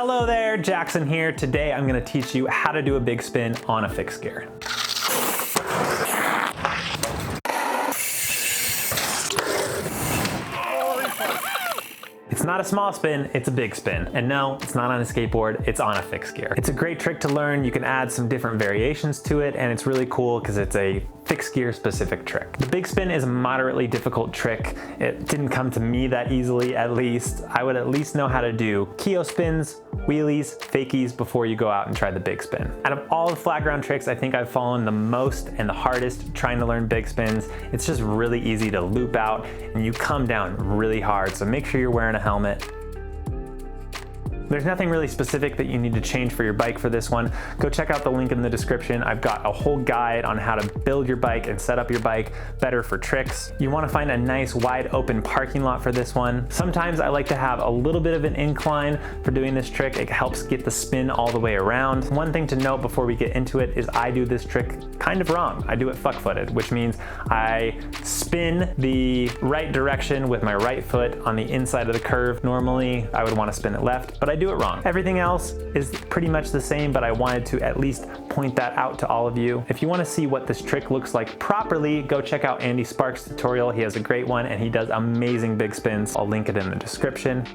Hello there, Jackson here. Today I'm going to teach you how to do a big spin on a fixed gear. It's not a small spin, it's a big spin. And no, it's not on a skateboard, it's on a fixed gear. It's a great trick to learn. You can add some different variations to it, and it's really cool because it's a fixed gear specific trick. The big spin is a moderately difficult trick. It didn't come to me that easily, at least. I would at least know how to do keo spins, wheelies, fakies before you go out and try the big spin. Out of all the flat ground tricks, I think I've fallen the most and the hardest trying to learn big spins. It's just really easy to loop out and you come down really hard, so make sure you're wearing a helmet. There's nothing really specific that you need to change for your bike for this one. Go check out the link in the description. I've got a whole guide on how to build your bike and set up your bike better for tricks. You want to find a nice wide open parking lot for this one. Sometimes I like to have a little bit of an incline for doing this trick. It helps get the spin all the way around. One thing to note before we get into it is I do this trick kind of wrong. I do it fuck-footed, which means I spin the right direction with my right foot on the inside of the curve. Normally I would want to spin it left, but I do it wrong. Everything else is pretty much the same, but I wanted to at least point that out to all of you. If you want to see what this trick looks like properly, go check out Andy Sparks' tutorial. He has a great one and he does amazing big spins. I'll link it in the description.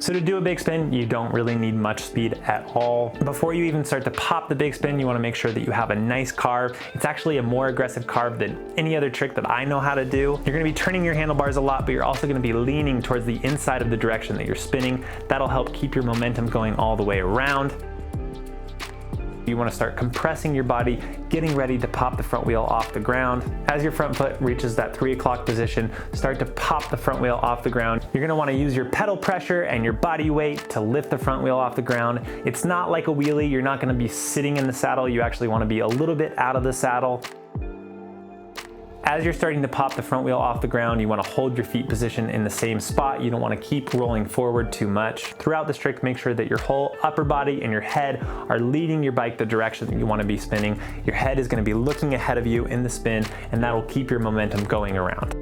So to do a big spin, you don't really need much speed at all. Before you even start to pop the big spin, you want to make sure that you have a nice carve. It's actually a more aggressive carve than any other trick that I know how to do. You're going to be turning your handlebars a lot, but you're also going to be leaning towards the inside of the direction that you're spinning. That'll help keep your momentum going all the way around. You want to start compressing your body, getting ready to pop the front wheel off the ground. As your front foot reaches that 3 o'clock position, start to pop the front wheel off the ground. You're going to want to use your pedal pressure and your body weight to lift the front wheel off the ground. It's not like a wheelie. You're not going to be sitting in the saddle. You actually want to be a little bit out of the saddle. As you're starting to pop the front wheel off the ground, you want to hold your feet position in the same spot. You don't want to keep rolling forward too much. Throughout this trick, make sure that your whole upper body and your head are leading your bike the direction that you want to be spinning. Your head is going to be looking ahead of you in the spin, and that'll keep your momentum going around.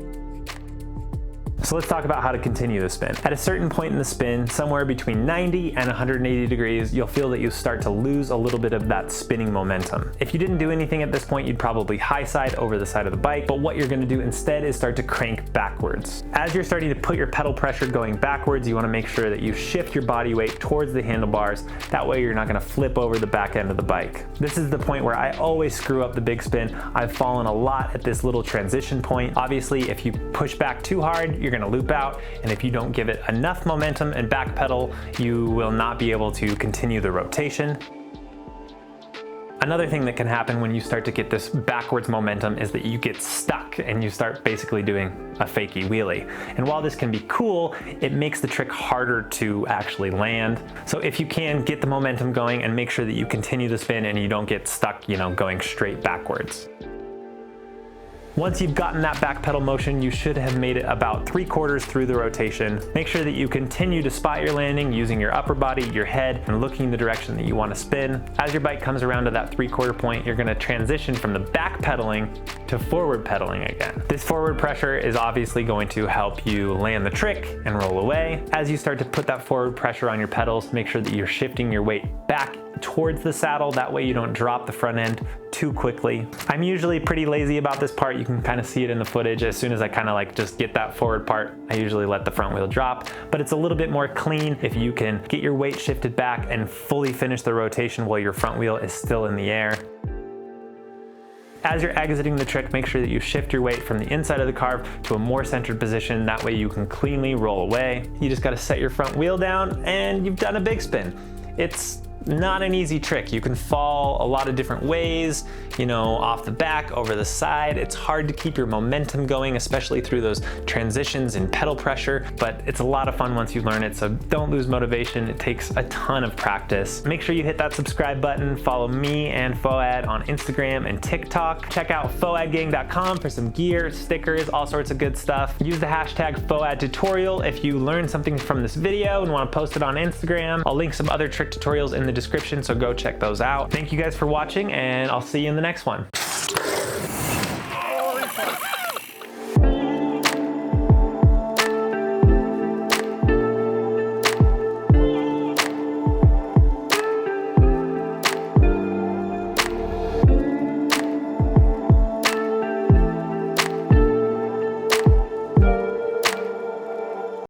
So let's talk about how to continue the spin. At a certain point in the spin, somewhere between 90 and 180 degrees, you'll feel that you start to lose a little bit of that spinning momentum. If you didn't do anything at this point, you'd probably high side over the side of the bike, but what you're gonna do instead is start to crank backwards. As you're starting to put your pedal pressure going backwards, you wanna make sure that you shift your body weight towards the handlebars. That way you're not gonna flip over the back end of the bike. This is the point where I always screw up the big spin. I've fallen a lot at this little transition point. Obviously, if you push back too hard, you're gonna loop out, and if you don't give it enough momentum and back pedal, you will not be able to continue the rotation. Another thing that can happen when you start to get this backwards momentum is that you get stuck and you start basically doing a fakie wheelie. And while this can be cool, it makes the trick harder to actually land. So if you can, get the momentum going and make sure that you continue the spin and you don't get stuck, going straight backwards. Once you've gotten that back pedal motion, you should have made it about 3/4 through the rotation. Make sure that you continue to spot your landing using your upper body, your head, and looking in the direction that you want to spin. As your bike comes around to that 3/4 point, you're going to transition from the back pedaling to forward pedaling again. This forward pressure is obviously going to help you land the trick and roll away. As you start to put that forward pressure on your pedals, make sure that you're shifting your weight back towards the saddle. That way you don't drop the front end too quickly. I'm usually pretty lazy about this part. You can kind of see it in the footage. As soon as I kind of just get that forward part, I usually let the front wheel drop, but it's a little bit more clean if you can get your weight shifted back and fully finish the rotation while your front wheel is still in the air. As you're exiting the trick, make sure that you shift your weight from the inside of the carve to a more centered position. That way you can cleanly roll away. You just got to set your front wheel down and you've done a big spin. It's not an easy trick. You can fall a lot of different ways, off the back, over the side. It's hard to keep your momentum going, especially through those transitions and pedal pressure, but it's a lot of fun once you learn it, so don't lose motivation. It takes a ton of practice. Make sure you hit that subscribe button. Follow me and FOAD on Instagram and TikTok. Check out FOADgang.com for some gear, stickers, all sorts of good stuff. Use the hashtag FOADtutorial if you learned something from this video and want to post it on Instagram. I'll link some other trick tutorials in the description, so go check those out. Thank you guys for watching, and I'll see you in the next one.